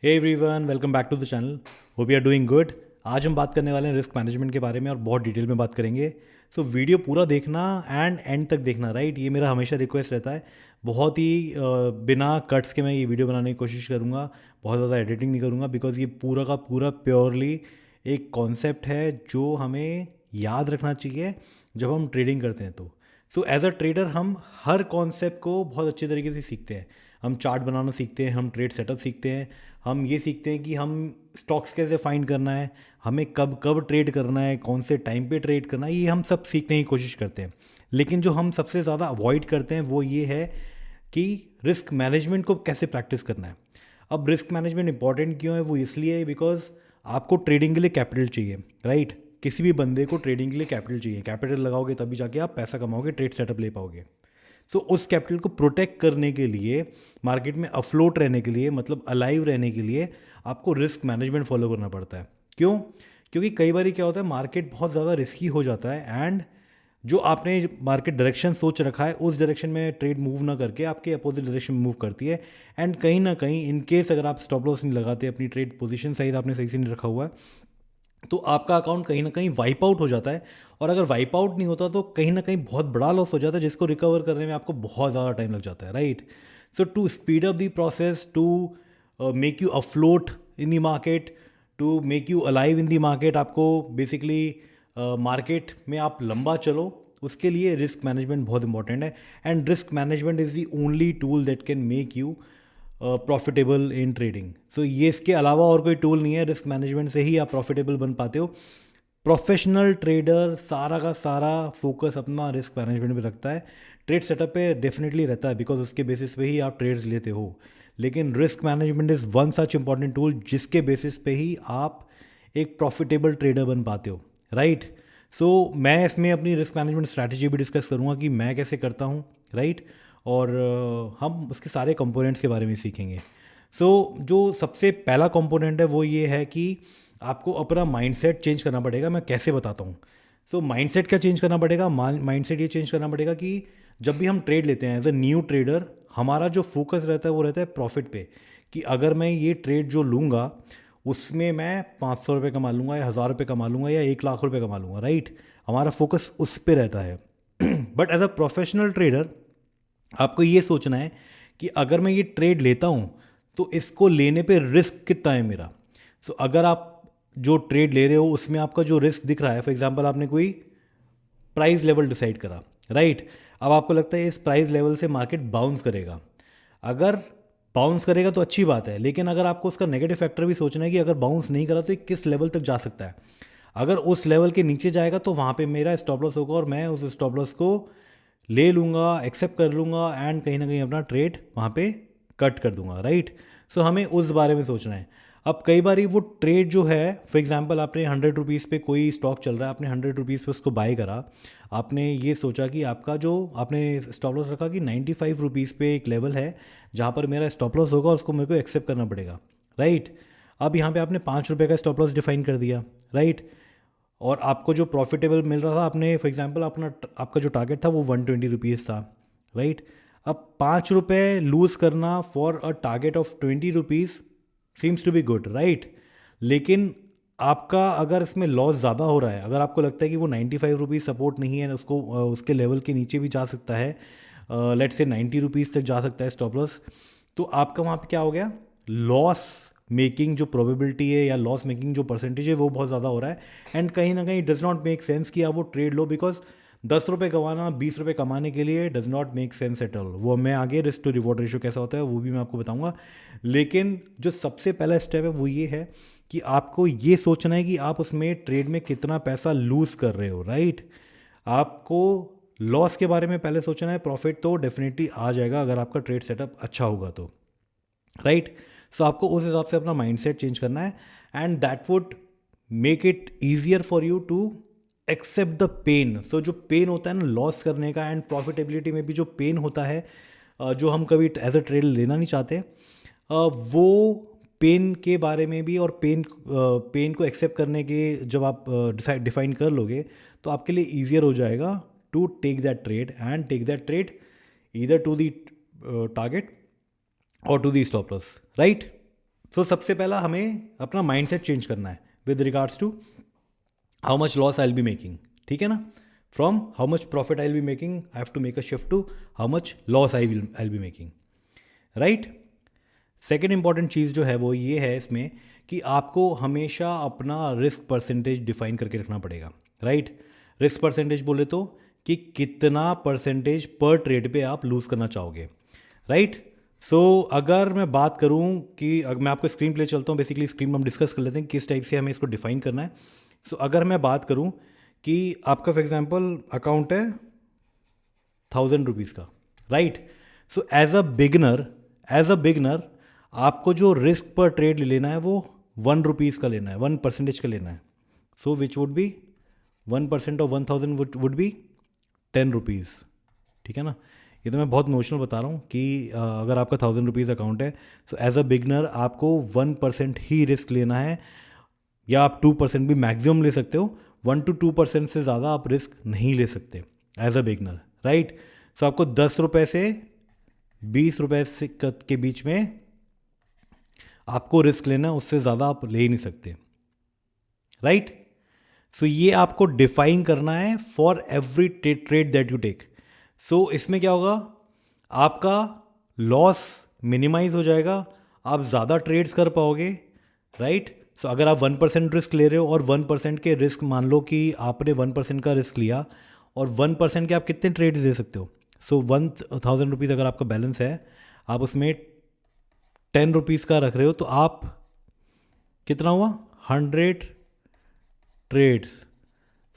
Hey everyone, welcome back to the channel. Hope you are doing good. आज हम बात करने वाले हैं रिस्क मैनेजमेंट के बारे में और बहुत डिटेल में बात करेंगे। सो वीडियो पूरा देखना एंड एंड तक देखना, राइट। ये मेरा हमेशा रिक्वेस्ट रहता है। बहुत ही बिना कट्स के मैं ये वीडियो बनाने की कोशिश करूँगा। बहुत ज़्यादा एडिटिंग नहीं करूँगा बिकॉज ये पूरा का पूरा प्योरली एक कॉन्सेप्ट है जो हमें याद रखना चाहिए जब हम ट्रेडिंग करते हैं। तो सो एज अ ट्रेडर हम हर कॉन्सेप्ट को बहुत अच्छे तरीके से सीखते हैं। हम चार्ट बनाना सीखते हैं, हम ट्रेड सेटअप सीखते हैं, हम ये सीखते हैं कि हम स्टॉक्स कैसे फाइंड करना है, हमें कब कब ट्रेड करना है, कौन से टाइम पे ट्रेड करना है, ये हम सब सीखने की कोशिश करते हैं। लेकिन जो हम सबसे ज़्यादा अवॉइड करते हैं वो ये है कि रिस्क मैनेजमेंट को कैसे प्रैक्टिस करना है। अब रिस्क मैनेजमेंट इंपॉर्टेंट क्यों है? वो इसलिए है बिकॉज आपको ट्रेडिंग के लिए कैपिटल चाहिए, राइट। किसी भी बंदे को ट्रेडिंग के लिए कैपिटल चाहिए। कैपिटल लगाओगे तभी जाके आप पैसा कमाओगे, ट्रेड सेटअप ले पाओगे। तो उस कैपिटल को प्रोटेक्ट करने के लिए, मार्केट में अफ्लोट रहने के लिए, मतलब अलाइव रहने के लिए आपको रिस्क मैनेजमेंट फॉलो करना पड़ता है। क्यों? क्योंकि कई बार क्या होता है, मार्केट बहुत ज़्यादा रिस्की हो जाता है एंड जो आपने मार्केट डायरेक्शन सोच रखा है उस डायरेक्शन में ट्रेड मूव ना करके आपके अपोजिट डायरेक्शन में मूव करती है। एंड कहीं ना कहीं इन केस अगर आप स्टॉप लॉस नहीं लगाते, अपनी ट्रेड पोजीशन साइज आपने सही से नहीं रखा हुआ है, तो आपका अकाउंट कहीं ना कहीं वाइप आउट हो जाता है। और अगर वाइप आउट नहीं होता तो कहीं ना कहीं बहुत बड़ा लॉस हो जाता है जिसको रिकवर करने में आपको बहुत ज़्यादा टाइम लग जाता है, right. So to speed up the process, to make you afloat in the market, to make you alive in the market, आपको बेसिकली मार्केट में आप लंबा चलो, उसके लिए रिस्क मैनेजमेंट बहुत इंपॉर्टेंट है। And risk management is the only tool that can make you profitable in trading. So ये इसके अलावा और कोई टूल नहीं है। रिस्क मैनेजमेंट से ही आप प्रॉफिटेबल बन पाते हो। प्रोफेशनल ट्रेडर सारा का सारा फोकस अपना रिस्क मैनेजमेंट पे रखता है। ट्रेड सेटअप पे डेफिनेटली रहता है बिकॉज उसके बेसिस पे ही आप ट्रेड्स लेते हो। लेकिन risk management is one such important tool जिसके बेसिस पे ही आप एक प्रॉफिटेबल ट्रेडर बन पाते हो, राइट। सो मैं इसमें अपनी रिस्क मैनेजमेंट स्ट्रैटेजी भी डिस्कस करूँगा कि मैं कैसे करता हूँ, राइट। और हम उसके सारे कंपोनेंट्स के बारे में सीखेंगे। सो जो सबसे पहला कंपोनेंट है वो ये है कि आपको अपना माइंडसेट चेंज करना पड़ेगा। मैं कैसे बताता हूँ। सो माइंडसेट क्या चेंज करना पड़ेगा? माइंडसेट ये चेंज करना पड़ेगा कि जब भी हम ट्रेड लेते हैं एज अ न्यू ट्रेडर, हमारा जो फोकस रहता है वो रहता है प्रॉफिट पे। कि अगर मैं ये ट्रेड जो लूँगा उसमें मैं 500 रुपये कमा लूँगा या 1000 रुपये कमा लूँगा या 1 लाख रुपये कमा लूँगा, राइट। हमारा फोकस उस पर रहता है। But as a professional trader आपको ये सोचना है कि अगर मैं ये ट्रेड लेता हूँ तो इसको लेने पे रिस्क कितना है मेरा। सो अगर आप जो ट्रेड ले रहे हो उसमें आपका जो रिस्क दिख रहा है, फॉर एग्जांपल आपने कोई प्राइस लेवल डिसाइड करा, राइट। अब आपको लगता है इस प्राइस लेवल से मार्केट बाउंस करेगा। अगर बाउंस करेगा तो अच्छी बात है, लेकिन अगर आपको उसका नेगेटिव फैक्टर भी सोचना है कि अगर बाउंस नहीं करा तो ये किस लेवल तक जा सकता है। अगर उस लेवल के नीचे जाएगा तो वहाँ पे मेरा स्टॉप लॉस होगा और मैं उस स्टॉप लॉस को ले लूँगा, एक्सेप्ट कर लूँगा एंड कहीं ना कहीं अपना ट्रेड वहाँ पे कट कर दूंगा, राइट। सो हमें उस बारे में सोचना है। अब कई बार वो ट्रेड जो है, फॉर एग्जांपल आपने 100 रुपीज़ पे कोई स्टॉक चल रहा है, आपने 100 रुपीज़ पे उसको बाय करा। आपने ये सोचा कि आपका जो आपने स्टॉप लॉस रखा कि 95 रुपीज़ पे एक लेवल है जहाँ पर मेरा स्टॉप लॉस होगा, उसको मेरे को एक्सेप्ट करना पड़ेगा, राइट। अब यहाँ पे आपने 5 रुपये का स्टॉप लॉस डिफाइन कर दिया, राइट। और आपको जो प्रॉफिटेबल मिल रहा था, आपने फॉर एग्जांपल अपना आपका जो टारगेट था वो 120 रुपीज़ था, राइट। अब 5 रुपये लूज़ करना for a target of 20 rupees seems to be good, right. लेकिन आपका अगर इसमें लॉस ज़्यादा हो रहा है, अगर आपको लगता है कि वो 95 रुपीज़ सपोर्ट नहीं है, उसको उसके लेवल के नीचे भी जा सकता है, लेट से 90 रुपीज़ तक जा सकता है स्टॉप लॉस, तो आपका वहाँ पे क्या हो गया, लॉस मेकिंग जो प्रोबेबिलिटी है या लॉस मेकिंग जो परसेंटेज है वो बहुत ज़्यादा हो रहा है। एंड कहीं ना कहीं डज नॉट मेक सेंस कि आप वो ट्रेड लो, बिकॉज 10 रुपये कमाना 20 रुपये कमाने के लिए does not make sense at all. वो मैं आगे रिस्क टू रिवॉर्ड रेशियो कैसा होता है वो भी मैं आपको बताऊंगा। लेकिन जो सबसे पहला स्टेप है वो ये है कि आपको ये सोचना है कि आप उसमें ट्रेड में कितना पैसा लूज़ कर रहे हो, राइट। आपको लॉस के बारे में पहले सोचना है, प्रॉफिट तो डेफिनेटली आ जाएगा अगर आपका ट्रेड सेटअप अच्छा होगा तो, राइट। सो आपको उस हिसाब से अपना माइंडसेट चेंज करना है and that would make it easier for you to accept the pain. So जो पेन होता है ना लॉस करने का, एंड प्रॉफिटेबिलिटी में भी जो पेन होता है, जो हम कभी एज अ ट्रेड लेना नहीं चाहते, वो पेन के बारे में भी, और पेन को एक्सेप्ट करने के जब आप डिफाइन कर लोगे तो आपके लिए ईजियर हो जाएगा to take that trade and take that trade either to the target और to the stop loss, right. So सबसे पहला हमें अपना माइंडसेट चेंज करना है with regards to how much loss I will be making, ठीक है ना। From how much profit I will be making I have to make a shift to how much loss I will be making, right. Second important चीज़ जो है वो ये है इसमें कि आपको हमेशा अपना रिस्क परसेंटेज डिफाइन करके रखना पड़ेगा, राइट। रिस्क परसेंटेज बोले तो कि कितना परसेंटेज पर ट्रेड पे आप लूज़ करना चाहोगे, राइट। सो अगर मैं बात करूं कि अगर मैं आपको स्क्रीन प्ले चलता हूं, बेसिकली स्क्रीन में हम डिस्कस कर लेते हैं किस टाइप से हमें इसको डिफाइन करना है। सो अगर मैं बात करूं कि आपका फॉर एग्जांपल अकाउंट है 1000 रुपीज़ का, right. So as a beginner आपको जो रिस्क पर ट्रेड लेना है वो 1 रुपीज़ का लेना है, 1% का लेना है। So which would be 1% of 1000 would be 10 rupees, ठीक है ना। ये तो मैं बहुत नोशनल बता रहा हूँ कि अगर आपका 1000 रुपीज़ अकाउंट है सो एज अ बिगनर आपको 1% ही रिस्क लेना है, या आप 2% भी मैक्सिमम ले सकते हो। 1 to 2% से ज़्यादा आप रिस्क नहीं ले सकते एज अ बिगनर, राइट। सो आपको 10 रुपये से 20 रुपये से के बीच में आपको रिस्क लेना है, उससे ज़्यादा आप ले ही नहीं सकते, राइट। सो ये आपको डिफाइन करना है for every trade that you take. So इसमें क्या होगा, आपका लॉस मिनिमाइज हो जाएगा, आप ज़्यादा ट्रेड्स कर पाओगे, राइट। सो अगर आप 1% रिस्क ले रहे हो और 1% के रिस्क, मान लो कि आपने 1% का रिस्क लिया और 1% के आप कितने ट्रेड्स ले सकते हो। सो 1000 रुपीज़ अगर आपका बैलेंस है, आप उसमें 10 रुपीज़ का रख रहे हो, तो आप कितना हुआ 100 ट्रेड्स।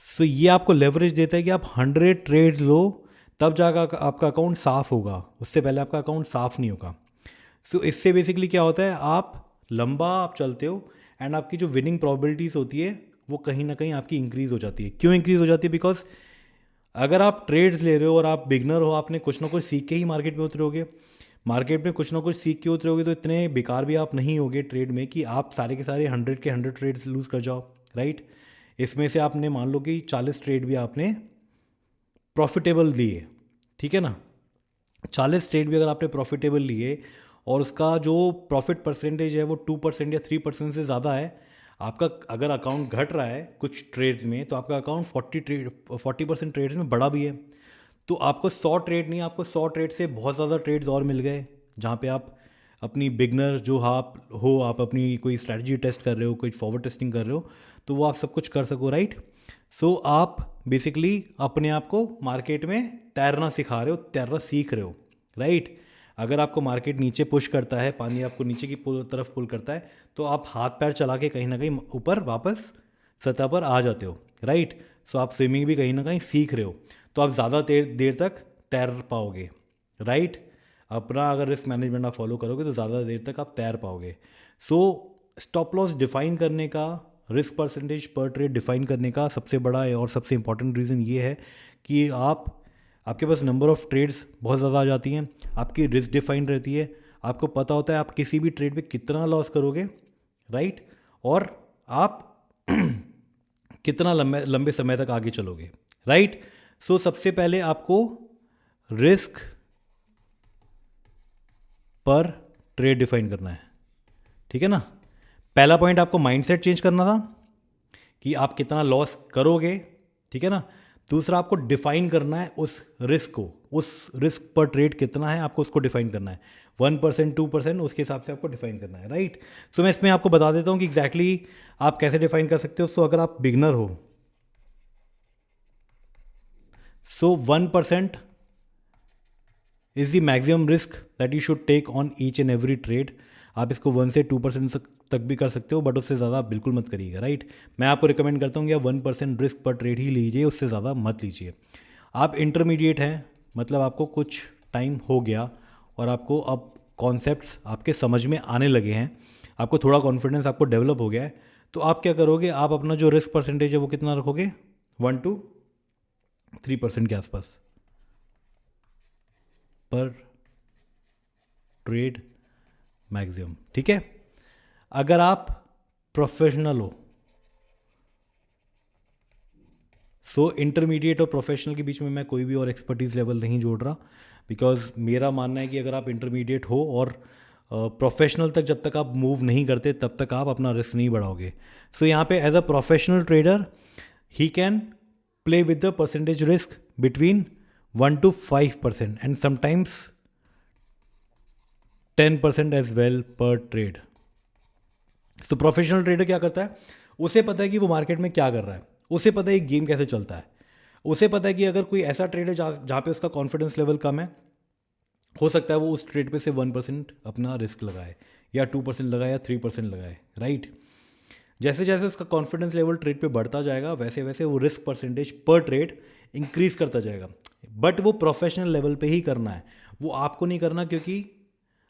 सो ये आपको लेवरेज देता है कि आप 100 ट्रेड्स लो, तब जाकर आपका अकाउंट साफ़ होगा, उससे पहले आपका अकाउंट साफ़ नहीं होगा। सो इससे बेसिकली क्या होता है, आप लंबा आप चलते हो एंड आपकी जो विनिंग प्रोबेबिलिटीज़ होती है वो कहीं ना कहीं आपकी इंक्रीज़ हो जाती है। क्यों इंक्रीज़ हो जाती है? बिकॉज अगर आप ट्रेड्स ले रहे हो और आप बिगनर हो, आपने कुछ ना कुछ सीख के ही मार्केट में उतरोगे। मार्केट में कुछ ना कुछ सीख के उतरोगे तो इतने बेकार भी आप नहीं होगे ट्रेड में कि आप सारे के सारे 100 ट्रेड्स लूज़ कर जाओ, राइट। इसमें से आपने मान लो कि 40 ट्रेड भी आपने प्रॉफिटेबल लिए, ठीक है ना। 40 ट्रेड भी अगर आपने प्रॉफिटेबल लिए और उसका जो प्रॉफिट परसेंटेज है वो 2% या 3% से ज़्यादा है, आपका अगर अकाउंट घट रहा है कुछ ट्रेड्स में तो आपका अकाउंट 40% ट्रेड्स में बड़ा भी है। तो आपको 100 ट्रेड नहीं, आपको 100 ट्रेड से बहुत ज़्यादा ट्रेड्स और मिल गए, जहाँ पे आप अपनी बिगनर जो आप अपनी कोई स्ट्रैटेजी टेस्ट कर रहे हो, कोई फॉरवर्ड टेस्टिंग कर रहे हो, तो वो आप सब कुछ कर सको, राइट। सो आप बेसिकली अपने आप को मार्केट में तैरना सिखा रहे हो, तैरना सीख रहे हो, राइट। अगर आपको मार्केट नीचे पुश करता है, पानी आपको नीचे की तरफ पुल करता है, तो आप हाथ पैर चला के कहीं ना कहीं ऊपर वापस सतह पर आ जाते हो, राइट। सो आप स्विमिंग भी कहीं ना कहीं सीख रहे हो, तो आप ज़्यादा देर तक तैर पाओगे, राइट। अपना अगर रिस्क मैनेजमेंट आप फॉलो करोगे तो ज़्यादा देर तक आप तैर पाओगे। सो स्टॉप लॉस डिफाइन करने का, रिस्क परसेंटेज पर ट्रेड डिफाइन करने का सबसे बड़ा और सबसे इंपॉर्टेंट रीज़न ये है कि आपके पास नंबर ऑफ़ ट्रेड्स बहुत ज़्यादा आ जाती हैं, आपकी रिस्क डिफाइन रहती है, आपको पता होता है आप किसी भी ट्रेड पे कितना लॉस करोगे, राइट। और आप कितना लंबे लंबे समय तक आगे चलोगे, राइट। सो सबसे पहले आपको रिस्क पर ट्रेड डिफाइन करना है, ठीक है ना। पहला पॉइंट आपको माइंडसेट चेंज करना था कि आप कितना लॉस करोगे, ठीक है ना। दूसरा आपको डिफाइन करना है उस रिस्क को, उस रिस्क पर ट्रेड कितना है आपको उसको डिफाइन करना है, 1% 2% उसके हिसाब से आपको डिफाइन करना है, राइट। तो मैं इसमें आपको बता देता हूँ कि एग्जैक्टली आप कैसे डिफाइन कर सकते हो। सो अगर आप बिगनर हो, so 1% is the maximum risk that you should take on each and every trade. आप इसको 1 से 2% तक भी कर सकते हो, बट उससे ज़्यादा आप बिल्कुल मत करिएगा, राइट। मैं आपको रिकमेंड करता हूँ कि आप 1% रिस्क पर ट्रेड ही लीजिए, उससे ज़्यादा मत लीजिए। आप इंटरमीडिएट हैं, मतलब आपको कुछ टाइम हो गया और आपको अब कॉन्सेप्ट्स आपके समझ में आने लगे हैं, आपको थोड़ा कॉन्फिडेंस आपको डेवलप हो गया है, तो आप क्या करोगे, आप अपना जो रिस्क परसेंटेज है वो कितना रखोगे, 1 to 3% के आसपास पर ट्रेड मैक्सिमम, ठीक है। अगर आप प्रोफेशनल हो, सो इंटरमीडिएट और प्रोफेशनल के बीच में मैं कोई भी और एक्सपर्टीज़ लेवल नहीं जोड़ रहा, बिकॉज मेरा मानना है कि अगर आप इंटरमीडिएट हो और प्रोफेशनल तक जब तक आप मूव नहीं करते तब तक आप अपना रिस्क नहीं बढ़ाओगे. सो यहाँ पे as a professional trader he can play with the percentage risk between 1 to 5% and sometimes 10% as well per trade. तो प्रोफेशनल ट्रेडर क्या करता है, उसे पता है कि वो मार्केट में क्या कर रहा है, उसे पता है गेम कैसे चलता है, उसे पता है कि अगर कोई ऐसा ट्रेड है जहाँ पे उसका कॉन्फिडेंस लेवल कम है, हो सकता है वो उस ट्रेड पे से 1% अपना रिस्क लगाए या 2% लगाए या 3% लगाए, राइट. जैसे जैसे उसका कॉन्फिडेंस लेवल ट्रेड पे बढ़ता जाएगा वैसे वैसे वो रिस्क परसेंटेज पर ट्रेड इंक्रीज करता जाएगा. बट वो प्रोफेशनल लेवल पे ही करना है, वो आपको नहीं करना, क्योंकि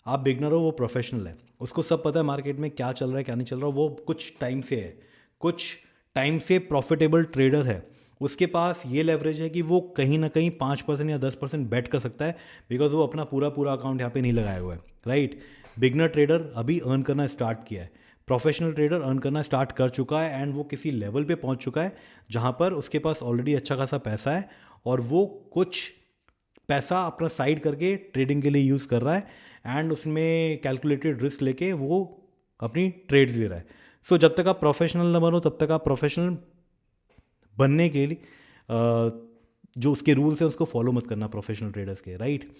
आप बिगनर हो, वो प्रोफेशनल है, उसको सब पता है मार्केट में क्या चल रहा है क्या नहीं चल रहा. वो कुछ टाइम से है, कुछ टाइम से प्रॉफिटेबल ट्रेडर है, उसके पास ये लेवरेज है कि वो कहीं ना कहीं 5% या 10% बेट कर सकता है, बिकॉज वो अपना पूरा पूरा अकाउंट यहाँ पे नहीं लगाया हुआ है, राइट. बिगनर ट्रेडर अभी अर्न करना स्टार्ट किया है, प्रोफेशनल ट्रेडर अर्न करना स्टार्ट कर चुका है एंड वो किसी लेवल पे पहुंच चुका है जहां पर उसके पास ऑलरेडी अच्छा खासा पैसा है और वो कुछ पैसा अपना साइड करके ट्रेडिंग के लिए यूज़ कर रहा है एंड उसमें कैलकुलेटेड रिस्क लेके वो अपनी ट्रेड्स ले रहा है. सो जब तक आप प्रोफेशनल न बनो तब तक आप प्रोफेशनल बनने के लिए जो उसके रूल्स हैं उसको फॉलो मत करना प्रोफेशनल ट्रेडर्स के, राइट.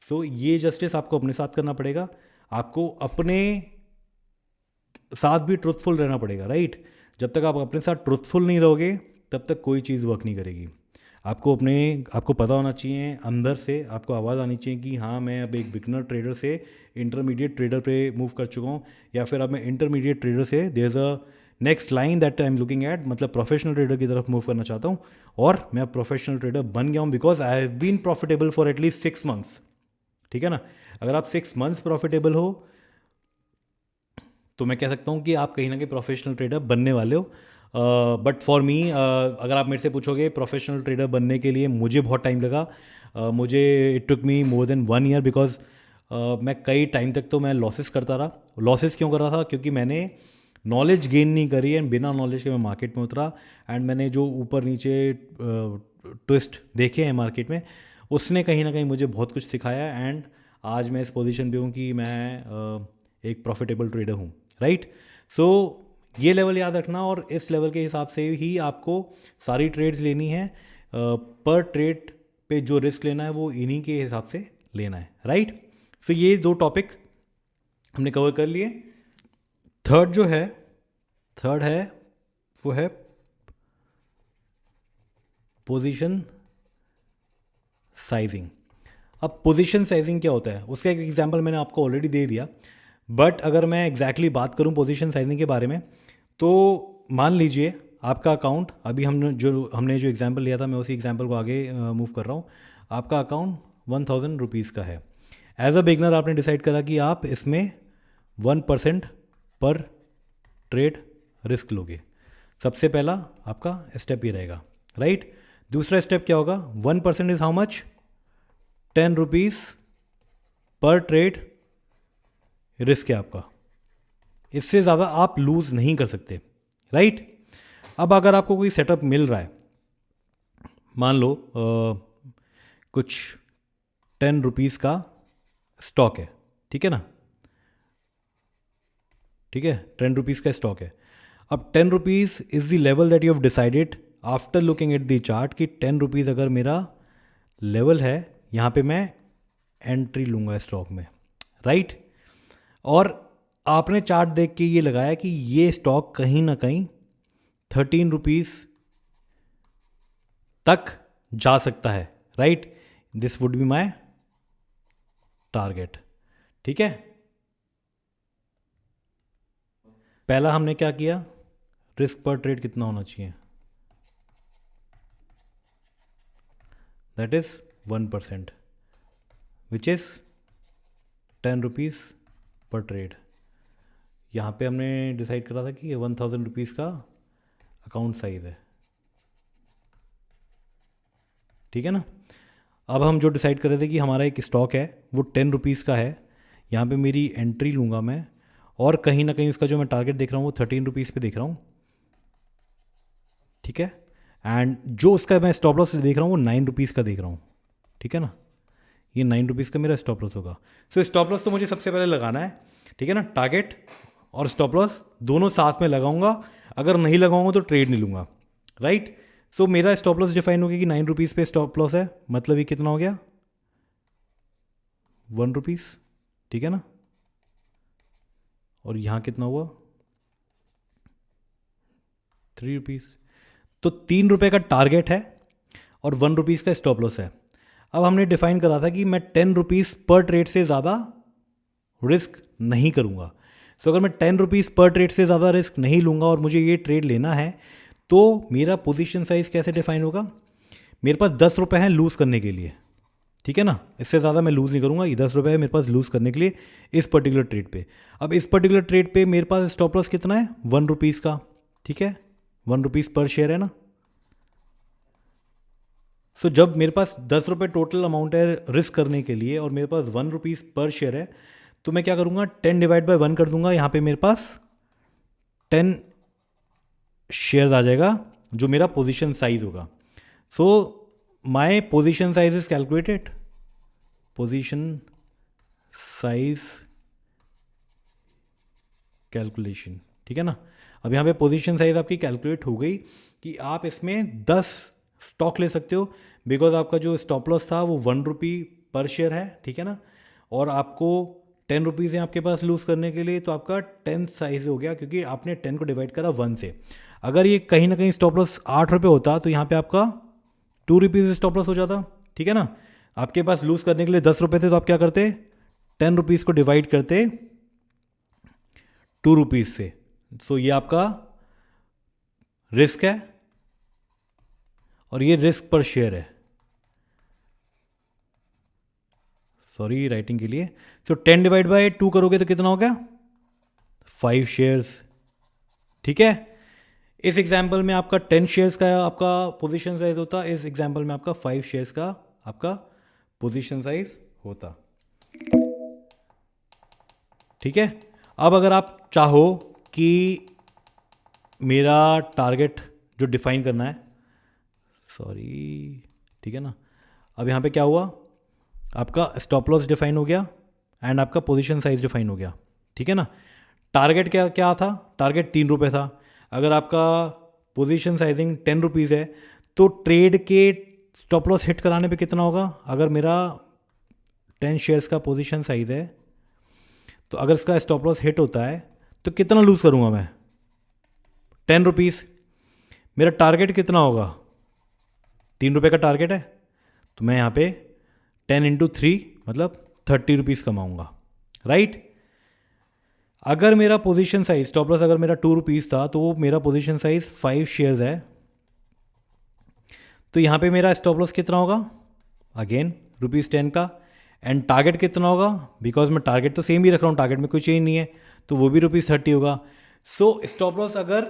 सो ये जस्टिस आपको अपने साथ करना पड़ेगा, आपको अपने साथ भी ट्रुथफुल रहना पड़ेगा, राइट. जब तक आप अपने साथ ट्रुथफुल नहीं रहोगे तब तक कोई चीज़ वर्क नहीं करेगी. आपको पता होना चाहिए, अंदर से आपको आवाज़ आनी चाहिए कि हाँ मैं अब एक बिगनर ट्रेडर से इंटरमीडिएट ट्रेडर पे मूव कर चुका हूँ, या फिर अब मैं इंटरमीडिएट ट्रेडर से there is a next line that I am looking at, मतलब प्रोफेशनल ट्रेडर की तरफ मूव करना चाहता हूँ और मैं अब प्रोफेशनल ट्रेडर बन गया हूँ because I have been profitable for at least 6 months. ठीक है ना. अगर आप 6 मंथ्स प्रॉफिटेबल हो तो मैं कह सकता हूँ कि आप कहीं ना कहीं प्रोफेशनल ट्रेडर बनने वाले हो. बट फॉर मी, अगर आप मेरे से पूछोगे प्रोफेशनल ट्रेडर बनने के लिए मुझे बहुत टाइम लगा. मुझे it took me more than 1 year because मैं कई टाइम तक तो मैं लॉसेस करता रहा. लॉसेस क्यों कर रहा था, क्योंकि मैंने नॉलेज गेन नहीं करी एंड बिना नॉलेज के मैं मार्केट में उतरा एंड मैंने जो ऊपर नीचे ट्विस्ट देखे हैं मार्केट में उसने कहीं ना कहीं मुझे बहुत कुछ सिखाया एंड आज मैं इस पोजीशन पे हूँ कि मैं एक प्रॉफिटेबल ट्रेडर हूँ, राइट. सो ये लेवल याद रखना और इस लेवल के हिसाब से ही आपको सारी ट्रेड्स लेनी है. पर ट्रेड पे जो रिस्क लेना है वो इन्हीं के हिसाब से लेना है, राइट. सो ये 2 टॉपिक हमने कवर कर लिए. थर्ड है वो है पोजीशन साइजिंग. अब पोजीशन साइजिंग क्या होता है उसका एक एग्जांपल मैंने आपको ऑलरेडी दे दिया, बट अगर मैं एग्जैक्टली बात करूं पोजीशन साइजिंग के बारे में तो मान लीजिए आपका अकाउंट, अभी हमने जो एग्जांपल लिया था मैं उसी एग्जांपल को आगे मूव कर रहा हूं. आपका अकाउंट 1000 रुपीज़ का है. एज अ बिगनर आपने डिसाइड करा कि आप इसमें 1% पर ट्रेड रिस्क लोगे. सबसे पहला आपका स्टेप ये रहेगा, राइट. दूसरा स्टेप क्या होगा, 1% इज हाउ मच, 10 रुपीज़ पर ट्रेड रिस्क है आपका. इससे ज़्यादा आप लूज़ नहीं कर सकते, राइट. अब अगर आपको कोई सेटअप मिल रहा है, मान लो कुछ 10 रुपीज़ का स्टॉक है, ठीक है ना, ठीक है, 10 रुपीज़ का स्टॉक है. अब 10 rupees is the level that you have decided after looking at the chart कि 10 रुपीज़ अगर मेरा लेवल है यहाँ पे मैं एंट्री लूँगा स्टॉक में, राइट. और आपने चार्ट देख के ये लगाया कि ये स्टॉक कहीं ना कहीं 13 रुपीज़ तक जा सकता है, right. This would be my target, ठीक है. पहला हमने क्या किया, रिस्क पर ट्रेड कितना होना चाहिए, that is 1%, which is 10 rupees पर ट्रेड. यहाँ पे हमने डिसाइड करा था कि 1000 रुपीज़ का अकाउंट साइज है, ठीक है ना. अब हम जो डिसाइड कर रहे थे कि हमारा एक स्टॉक है वो 10 रुपीज़ का है, यहाँ पे मेरी एंट्री लूँगा मैं और कहीं ना कहीं उसका जो मैं टारगेट देख रहा हूँ वो 13 रुपीज़ पे देख रहा हूँ, ठीक है. एंड जो उसका मैं स्टॉप लॉस देख रहा हूँ वो 9 रुपीज़ का देख रहा हूँ, ठीक है ना. ये 9 रुपीज़ का मेरा स्टॉप लॉस होगा। सो स्टॉप लॉस तो मुझे सबसे पहले लगाना है, ठीक है ना। टारगेट और स्टॉप लॉस दोनों साथ में लगाऊंगा, अगर नहीं लगाऊंगा तो ट्रेड नहीं लूँगा, राइट। सो मेरा स्टॉप लॉस डिफाइन हो गया कि 9 रुपीज़ पे स्टॉप लॉस है, मतलब ये कितना हो गया 1 रुपीज़, ठीक है ना। और यहाँ कितना हुआ 3 रुपीज़। तो 3 रुपये का टारगेट है और 1 रुपीज़ का स्टॉप लॉस है। अब हमने डिफाइन करा था कि मैं 10 रुपीज़ पर ट्रेड से ज़्यादा रिस्क नहीं करूँगा। तो अगर मैं 10 रुपीज़ पर ट्रेड से ज़्यादा रिस्क नहीं लूँगा और मुझे ये ट्रेड लेना है, तो मेरा पोजीशन साइज़ कैसे डिफाइन होगा। मेरे पास 10 रुपये हैं लूज़ करने के लिए, ठीक है ना। इससे ज़्यादा मैं लूज़ नहीं करूँगा, ये 10 रुपये है मेरे पास लूज़ करने के लिए इस पर्टिकुलर ट्रेड पे। अब इस पर्टिकुलर ट्रेड पे मेरे पास स्टॉप लॉस कितना है 1 रुपीज़ का, ठीक है, 1 रुपीज़ पर शेयर है ना। सो जब मेरे पास 10 रुपये टोटल अमाउंट है रिस्क करने के लिए और मेरे पास 1 रुपीज़ पर शेयर है, तो मैं क्या करूँगा 10 डिवाइड बाय 1 कर दूंगा। यहाँ पे मेरे पास 10 शेयर्स आ जाएगा जो मेरा पोजीशन साइज होगा। So my position size is calculated, position size calculation, ठीक है ना। अब यहाँ पे पोजीशन साइज आपकी कैलकुलेट हो गई कि आप इसमें 10 स्टॉक ले सकते हो, बिकॉज आपका जो स्टॉप लॉस था वो 1 रुपी पर शेयर है, ठीक है ना। और आपको 10 रुपीज़ हैं आपके पास लूज़ करने के लिए, तो आपका 10 साइज हो गया क्योंकि आपने 10 को डिवाइड करा 1 से। अगर ये कहीं ना कहीं स्टॉप लॉस 8 रुपये होता तो यहाँ पे आपका 2 रुपीज़ स्टॉप लॉस हो जाता, ठीक है ना। आपके पास लूज़ करने के लिए 10 रुपये थे, तो आप क्या करते 10 रुपीज़ को डिवाइड करते 2 रुपीज़ से। सो ये आपका रिस्क है और ये रिस्क पर शेयर है, सॉरी राइटिंग के लिए। सो 10 डिवाइड बाय 2 करोगे तो कितना हो गया 5 शेयर्स, ठीक है। इस एग्जाम्पल में आपका 10 शेयर्स का आपका पोजीशन साइज होता, इस एग्जाम्पल में आपका 5 शेयर्स का आपका पोजीशन साइज होता, ठीक है। अब अगर आप चाहो कि मेरा टारगेट जो डिफाइन करना है, सॉरी, ठीक है ना। अब यहाँ पे क्या हुआ, आपका स्टॉप लॉस डिफाइन हो गया एंड आपका पोजीशन साइज डिफाइन हो गया, ठीक है ना। टारगेट क्या क्या था, टारगेट 3 रुपये था। अगर आपका पोजीशन साइजिंग 10 रुपीज़ है, तो ट्रेड के स्टॉप लॉस हिट कराने पे कितना होगा। अगर मेरा 10 शेयर्स का पोजीशन साइज है, तो अगर इसका स्टॉप लॉस हिट होता है तो कितना लूज़ करूँगा मैं 10 रुपीज़। मेरा टारगेट कितना होगा 3 रुपये का टारगेट है, तो मैं यहाँ पे 10 इंटू 3 मतलब 30 रुपीज़ कमाऊँगा, राइट। अगर मेरा पोजीशन साइज स्टॉप लॉस अगर मेरा 2 रुपीज़ था, तो वो मेरा पोजीशन साइज 5 शेयर्स है, तो यहाँ पे मेरा स्टॉप लॉस कितना होगा अगेन ₹10 का। एंड टारगेट कितना होगा, बिकॉज मैं टारगेट तो सेम ही रख रहा हूँ, टारगेट में कोई चेंज नहीं है, तो वो भी ₹30 होगा। सो स्टॉप लॉस अगर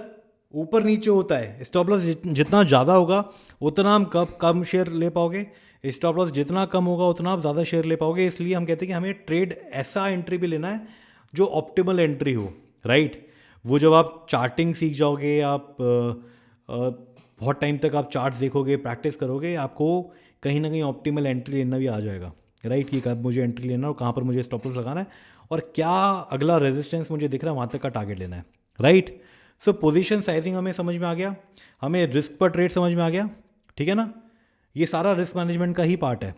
ऊपर नीचे होता है, स्टॉप लॉस जितना ज़्यादा होगा उतना हम कम शेयर ले पाओगे, स्टॉप लॉस जितना कम होगा उतना आप ज़्यादा शेयर ले पाओगे। इसलिए हम कहते हैं कि हमें ट्रेड ऐसा एंट्री भी लेना है जो ऑप्टिमल एंट्री हो, राइट। वो जब आप चार्टिंग सीख जाओगे, आप बहुत टाइम तक आप चार्ट्स देखोगे, प्रैक्टिस करोगे, आपको कहीं ना कहीं ऑप्टिमल एंट्री लेना भी आ जाएगा, राइट। कि कब मुझे एंट्री लेना है और कहाँ पर मुझे स्टॉप लॉस लगाना है और क्या अगला रेजिस्टेंस मुझे दिख रहा है वहाँ तक का टारगेट लेना है, राइट। सो पोजीशन साइजिंग हमें समझ में आ गया, हमें रिस्क पर ट्रेड समझ में आ गया, ठीक है ना। ये सारा रिस्क मैनेजमेंट का ही पार्ट है,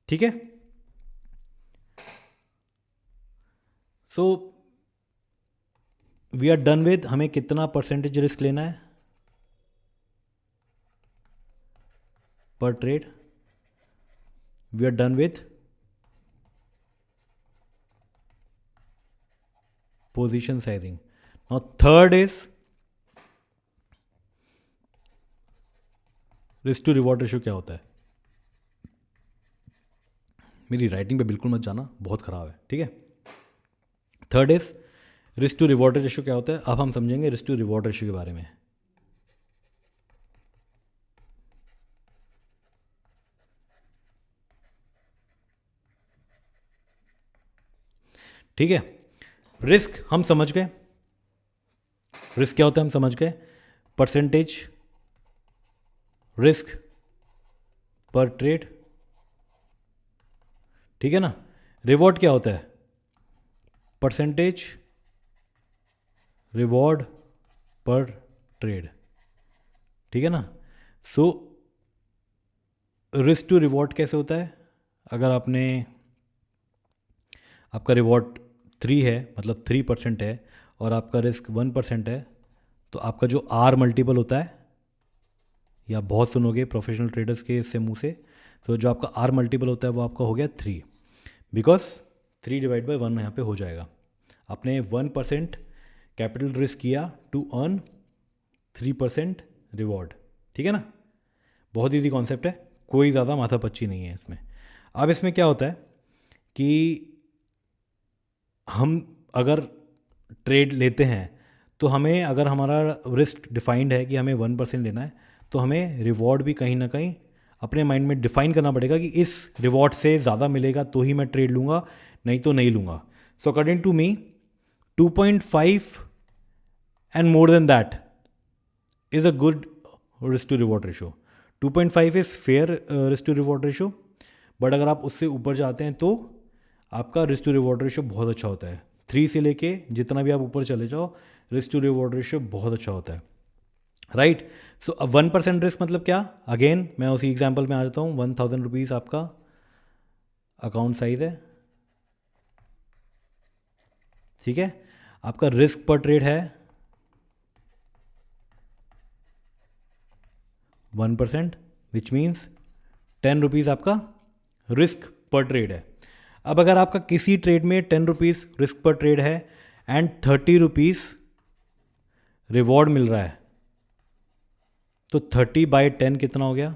ठीक है। So we are done with हमें कितना परसेंटेज रिस्क लेना है पर trade. We are done with position sizing. Now third is risk to reward ratio क्या होता है। मेरी राइटिंग पे बिल्कुल मत जाना, बहुत खराब है, ठीक है। Third is risk to reward ratio क्या होता है। अब हम समझेंगे रिस्क टू रिवॉर्ड रेशियो के बारे में, ठीक है। रिस्क हम समझ गए, रिस्क क्या होता है हम समझ गए, परसेंटेज रिस्क पर ट्रेड ठीक है ना। रिवॉर्ड क्या होता है? परसेंटेज रिवॉर्ड पर ट्रेड, ठीक है ना। सो रिस्क टू रिवॉर्ड कैसे होता है? अगर आपका रिवॉर्ड 3 है, मतलब 3% है, और आपका रिस्क 1% है, तो आपका जो आर मल्टीपल होता है, या बहुत सुनोगे प्रोफेशनल ट्रेडर्स के इससे मुंह से, तो जो आपका आर मल्टीपल होता है वो आपका हो गया 3, बिकॉज 3/1 यहाँ पे हो जाएगा। आपने 1% कैपिटल रिस्क किया टू अर्न 3% रिवॉर्ड, ठीक है ना। बहुत इजी कॉन्सेप्ट है, कोई ज़्यादा माथापच्ची नहीं है इसमें। अब इसमें क्या होता है कि हम अगर ट्रेड लेते हैं तो हमें, अगर हमारा रिस्क डिफाइंड है कि हमें 1% लेना है, तो हमें रिवॉर्ड भी कहीं ना कहीं अपने माइंड में डिफाइन करना पड़ेगा कि इस रिवॉर्ड से ज़्यादा मिलेगा तो ही मैं ट्रेड लूँगा, नहीं तो नहीं लूँगा। So according to me 2.5 and more than that is a good risk to reward ratio. 2.5 is fair risk to reward ratio, but अगर आप उससे ऊपर जाते हैं तो आपका रिस्क टू रिवॉर्ड रेशो बहुत अच्छा होता है। 3 से लेके जितना भी आप ऊपर चले जाओ, रिस्क टू रिवॉर्ड रेशो बहुत अच्छा होता है, राइट। सो अब 1% रिस्क मतलब क्या? अगेन मैं उसी एग्जाम्पल में आ जाता हूँ। 1000 रुपीज़ आपका अकाउंट साइज है, ठीक है। आपका रिस्क पर ट्रेड है 1%, विच मीन्स 10 रुपीज़ आपका रिस्क पर ट्रेड है। अब अगर आपका किसी ट्रेड में 10 रुपीज़ रिस्क पर ट्रेड है एंड 30 रुपीज़ रिवॉर्ड मिल रहा है, तो 30/10 कितना हो गया?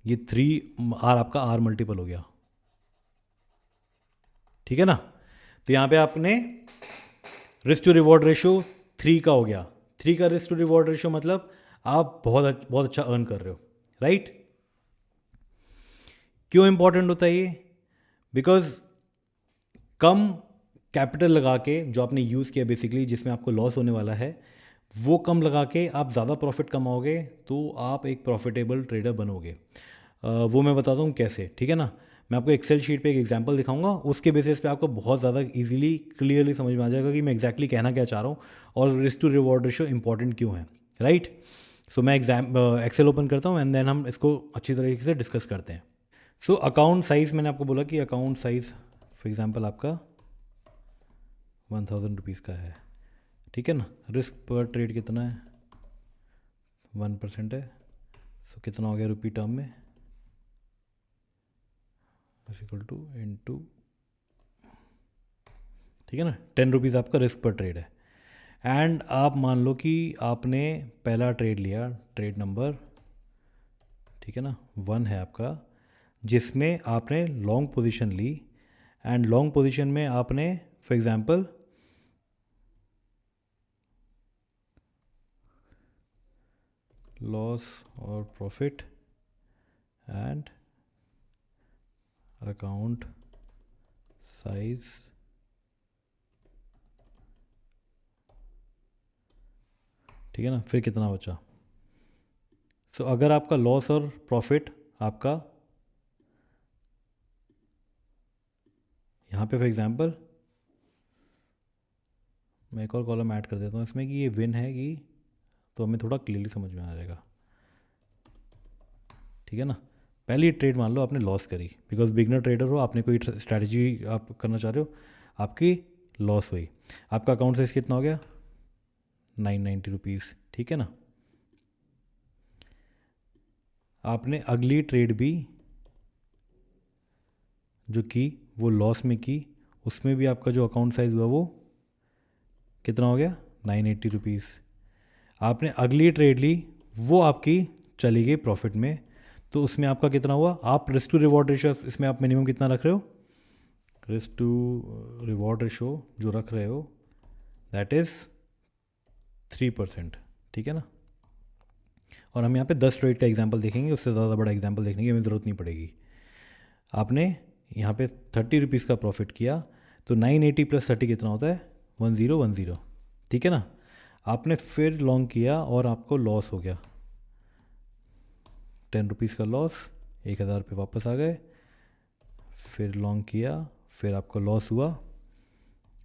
ये 3 आपका आर मल्टीपल हो गया, ठीक है ना। तो यहाँ पे आपने रिस्क टू रिवॉर्ड रेशो 3 का हो गया। 3 का रिस्क टू रिवॉर्ड रेशो मतलब आप बहुत बहुत अच्छा अर्न कर रहे हो, राइट। क्यों इंपॉर्टेंट होता है ये? बिकॉज कम कैपिटल लगा के जो आपने यूज़ किया बेसिकली, जिसमें आपको लॉस होने वाला है, वो कम लगा के आप ज़्यादा प्रॉफिट कमाओगे तो आप एक प्रॉफिटेबल ट्रेडर बनोगे। वो मैं बताता हूँ कैसे, ठीक है ना। मैं आपको एक्सेल शीट पे एक एग्जांपल दिखाऊंगा, उसके बेसिस पे आपको बहुत ज़्यादा इजीली क्लियरली समझ में आ जाएगा कि मैं एक्जैक्टली कहना क्या चाह रहा हूँ और risk to reward ratio important क्यों है, राइट। सो मैं एक्सेल ओपन करता हूँ एंड देन हम इसको अच्छी तरीके से डिस्कस करते हैं। सो अकाउंट साइज़, मैंने आपको बोला कि अकाउंट साइज़ फॉर एग्जांपल आपका 1000 रुपीज़ का है, ठीक है ना। रिस्क पर ट्रेड कितना है? 1% है। सो कितना हो गया रुपी टर्म में? इक्वल टू इनटू, ठीक है ना। 10 रुपीज़ आपका रिस्क पर ट्रेड है। एंड आप मान लो कि आपने पहला ट्रेड लिया, ट्रेड नंबर, ठीक है ना, 1 है आपका, जिसमें आपने लॉन्ग पोजीशन ली। एंड लॉन्ग पोजीशन में आपने फॉर एग्जांपल लॉस और प्रॉफिट एंड अकाउंट साइज, ठीक है ना। फिर कितना बचा? सो अगर आपका लॉस और प्रॉफिट आपका यहाँ पे फॉर एग्जांपल, मैं एक और कॉलम ऐड कर देता हूँ इसमें कि ये विन है कि, तो हमें थोड़ा क्लियरली समझ में आ जाएगा, ठीक है ना। पहली ट्रेड मान लो आपने लॉस करी, बिकॉज बिगनर ट्रेडर हो, आपने कोई स्ट्रैटेजी आप करना चाह रहे हो, आपकी लॉस हुई। आपका अकाउंट साइज कितना हो गया? 990 रुपीज़, ठीक है ना। आपने अगली ट्रेड भी जो की वो लॉस में की, उसमें भी आपका जो अकाउंट साइज़ हुआ वो कितना हो गया? 980 रुपीज़। आपने अगली ट्रेड ली, वो आपकी चली गई प्रॉफिट में, तो उसमें आपका कितना हुआ? आप रिस्क टू रिवॉर्ड रेशो इसमें आप मिनिमम कितना रख रहे हो? रिस्क टू रिवॉर्ड रेशो जो रख रहे हो दैट इज़ 3%, ठीक है ना। और हम यहाँ पे 10 ट्रेड का एग्जांपल देखेंगे, उससे ज़्यादा बड़ा एग्जांपल देखने की हमें ज़रूरत नहीं पड़ेगी। आपने यहाँ पे 30 रुपीज़ का प्रॉफिट किया, तो 980 + 30 कितना होता है? 1010, ठीक है ना। आपने फिर लॉन्ग किया और आपको लॉस हो गया, 10 रुपीज़ का लॉस, 1000 रुपये वापस आ गए, फिर लॉन्ग किया, फिर आपको लॉस हुआ,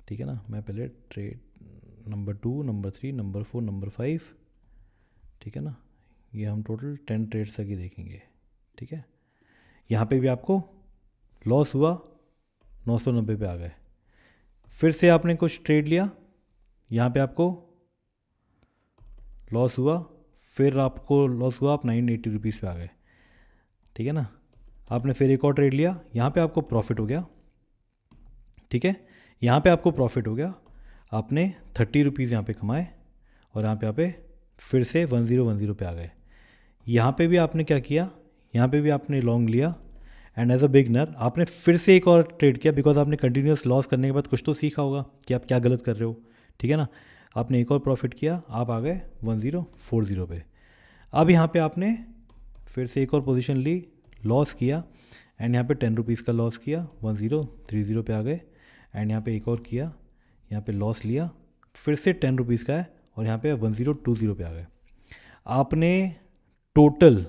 ठीक है ना। मैं पहले trade number 2, number 3, number 4, number 5, ठीक है ना, ये हम टोटल 10 ट्रेड्स तक ही देखेंगे, ठीक है। यहाँ पे भी आपको लॉस हुआ, 990 पे आ गए। फिर से आपने कुछ ट्रेड लिया, यहाँ पे आपको लॉस हुआ, फिर आपको लॉस हुआ, आप 980 रुपीज़ पे आ गए, ठीक है ना। आपने फिर एक और ट्रेड लिया, यहाँ पे आपको प्रॉफिट हो गया, ठीक है। यहाँ पे आपको प्रॉफिट हो गया, आपने 30 रुपीज़ यहाँ पे कमाए, और यहाँ पे फिर से 1010 पे आ गए। यहाँ पे भी आपने क्या किया, यहाँ पे भी आपने लॉन्ग लिया, एंड एज अ बिगनर आपने फिर से एक और ट्रेड किया, बिकॉज आपने कंटिन्यूस लॉस करने के बाद कुछ तो सीखा होगा कि आप क्या गलत कर रहे हो, ठीक है ना। आपने एक और प्रॉफिट किया, आप आ गए 1040 पे। अब यहाँ पे आपने फिर से एक और पोजीशन ली, लॉस किया, एंड यहाँ पे 10 रुपीज़ का लॉस किया, 1030 पे आ गए। एंड यहाँ पे एक और किया, यहाँ पे लॉस लिया, फिर से 10 रुपीज़ का है, और यहाँ पे 1020 पे आ गए। आपने टोटल,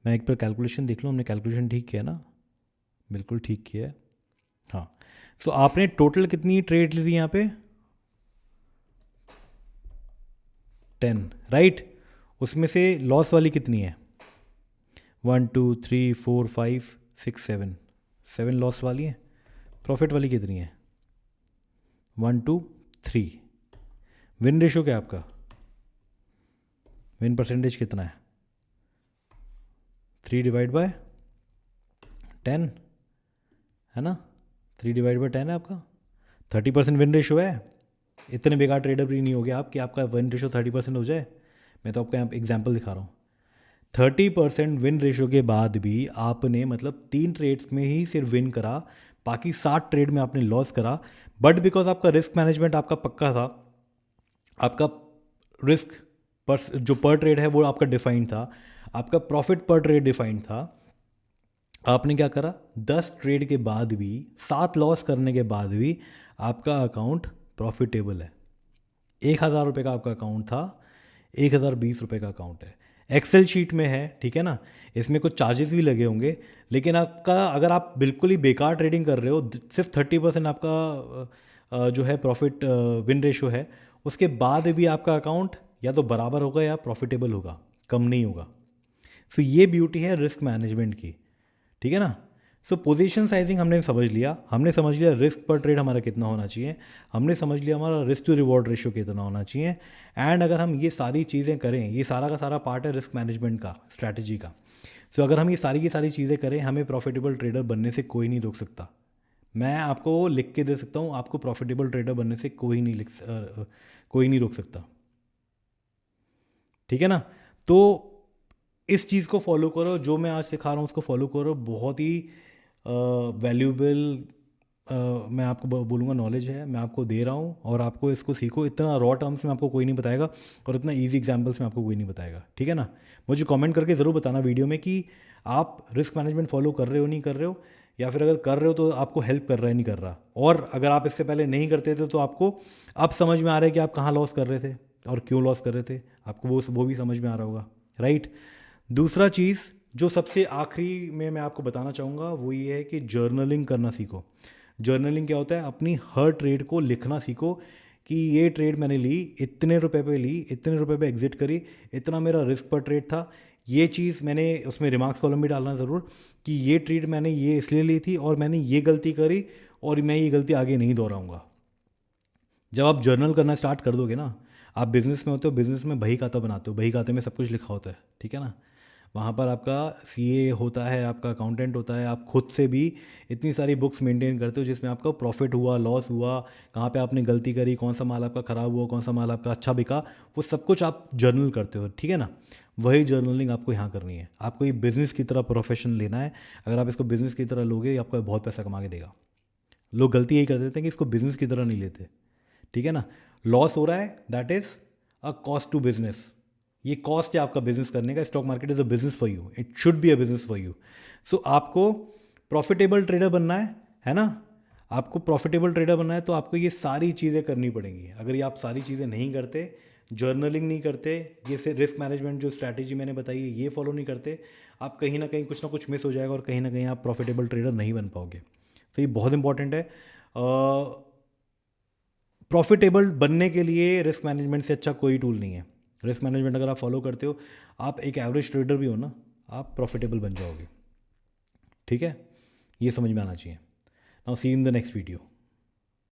मैं एक बार कैलकुलेशन देख लूँ, हमने कैलकुलेशन ठीक किया ना, बिल्कुल ठीक किया है, हाँ। सो आपने टोटल कितनी ट्रेड ली थी यहाँ पे, 10, राइट। उसमें से लॉस वाली कितनी है, 1 2 3 4 5 6 7, 7 लॉस वाली है। प्रॉफिट वाली कितनी है, 1 2 3। विन रेशो क्या है आपका, विन परसेंटेज कितना है, 3 डिवाइड बाय 10 है ना, 3 डिवाइड बाय 10 है आपका, 30% विन रेशो है। इतने बेकार ट्रेडर भी नहीं हो गया आप कि आपका विन रेशो 30% हो जाए। मैं तो आपका यहाँ एग्जाम्पल दिखा रहा हूँ। 30% विन रेशो के बाद भी आपने मतलब 3 ट्रेड्स में ही सिर्फ विन करा, बाकी 60 ट्रेड में आपने लॉस करा। बट बिकॉज आपका रिस्क मैनेजमेंट आपका पक्का था, आपका रिस्क पर जो पर ट्रेड है वो आपका डिफाइंड था, आपका प्रॉफिट पर ट्रेड डिफाइंड था। आपने क्या करा, 10 ट्रेड के बाद भी, 7 लॉस करने के बाद भी आपका अकाउंट प्रॉफिटेबल है। 1000 रुपये का आपका अकाउंट था, 1020 रुपये का अकाउंट है, एक्सेल शीट में है, ठीक है ना। इसमें कुछ चार्जेस भी लगे होंगे, लेकिन आपका अगर आप बिल्कुल ही बेकार ट्रेडिंग कर रहे हो, सिर्फ 30% आपका जो है प्रॉफिट विन रेशो है, उसके बाद भी आपका अकाउंट या तो बराबर होगा या प्रॉफिटेबल होगा, कम नहीं होगा। सो ये ब्यूटी है रिस्क मैनेजमेंट की, ठीक है ना। सो पोजीशन साइजिंग हमने समझ लिया रिस्क पर ट्रेड हमारा कितना होना चाहिए, हमने समझ लिया हमारा रिस्क टू रिवॉर्ड रेशियो कितना होना चाहिए। एंड अगर हम ये सारी चीज़ें करें, ये सारा का सारा पार्ट है रिस्क मैनेजमेंट का, स्ट्रैटेजी का। सो अगर हम ये सारी की सारी चीज़ें करें, हमें प्रॉफिटेबल ट्रेडर बनने से कोई नहीं रोक सकता। मैं आपको लिख के दे सकता हूँ, आपको प्रॉफिटेबल ट्रेडर बनने से कोई नहीं रोक सकता, ठीक है ना। तो इस चीज़ को फॉलो करो, जो मैं आज सिखा रहा हूँ उसको फॉलो करो। बहुत ही वैल्यूबल मैं आपको बोलूँगा नॉलेज है, मैं आपको दे रहा हूँ, और आपको इसको सीखो। इतना रॉ टर्म्स में आपको कोई नहीं बताएगा, और इतना इजी एग्जांपल्स में आपको कोई नहीं बताएगा, ठीक है ना। मुझे कमेंट करके ज़रूर बताना वीडियो में कि आप रिस्क मैनेजमेंट फॉलो कर रहे हो, नहीं कर रहे हो, या फिर अगर कर रहे हो तो आपको हेल्प कर रहा है, नहीं कर रहा। और अगर आप इससे पहले नहीं करते थे तो आपको अब समझ में आ रहा है कि आप कहाँ लॉस कर रहे थे और क्यों लॉस कर रहे थे, आपको वो भी समझ में आ रहा होगा, राइट। दूसरा चीज़ जो सबसे आखिरी में मैं आपको बताना चाहूँगा वो ये है कि जर्नलिंग करना सीखो। जर्नलिंग क्या होता है, अपनी हर ट्रेड को लिखना सीखो कि ये ट्रेड मैंने ली, इतने रुपए पे ली, इतने रुपए पे एग्जिट करी, इतना मेरा रिस्क पर ट्रेड था, ये चीज़ मैंने उसमें रिमार्क्स कॉलम भी डालना ज़रूर कि ये ट्रेड मैंने ये इसलिए ली थी और मैंने ये गलती करी और मैं ये गलती आगे नहीं दोहराऊंगा। जब आप जर्नल करना स्टार्ट कर दोगे ना, आप बिज़नेस में होते हो, बिज़नेस में बही खाता बनाते हो, बही खाते में सब कुछ लिखा होता है, ठीक है ना। वहाँ पर आपका सीए होता है, आपका अकाउंटेंट होता है, आप खुद से भी इतनी सारी बुक्स मेंटेन करते हो जिसमें आपका प्रॉफिट हुआ, लॉस हुआ, कहाँ पे आपने गलती करी, कौन सा माल आपका ख़राब हुआ, कौन सा माल आपका अच्छा बिका, वो सब कुछ आप जर्नल करते हो, ठीक है ना। वही जर्नलिंग आपको यहाँ करनी है। आपको ये बिज़नेस की तरह प्रोफेशन लेना है। अगर आप इसको बिज़नेस की तरह लोगे, ये आपको बहुत पैसा कमा के देगा। लोग गलती यही कर देते हैं कि इसको बिज़नेस की तरह नहीं लेते, ठीक है ना। लॉस हो रहा है, that is a cost to business. ये कॉस्ट है आपका बिजनेस करने का। Stock market is a business for you, it should be a business for you. So आपको प्रॉफिटेबल ट्रेडर बनना है ना। आपको प्रॉफिटेबल ट्रेडर बनना है तो आपको ये सारी चीज़ें करनी पड़ेंगी। अगर ये आप सारी चीज़ें नहीं करते, जर्नलिंग नहीं करते, ये से रिस्क मैनेजमेंट जो स्ट्रैटेजी मैंने बताई है ये फॉलो नहीं करते, आप कहीं ना कुछ मिस हो जाएगा और कहीं ना कहीं आप प्रॉफिटेबल ट्रेडर नहीं बन पाओगे। तो ये बहुत इंपॉर्टेंट है। प्रॉफिटेबल बनने के लिए रिस्क मैनेजमेंट से अच्छा कोई टूल नहीं है। रिस्क मैनेजमेंट अगर आप फॉलो करते हो, आप एक एवरेज ट्रेडर भी हो ना, आप प्रॉफिटेबल बन जाओगे। ठीक है, ये समझ में आना चाहिए। Now see in the next video.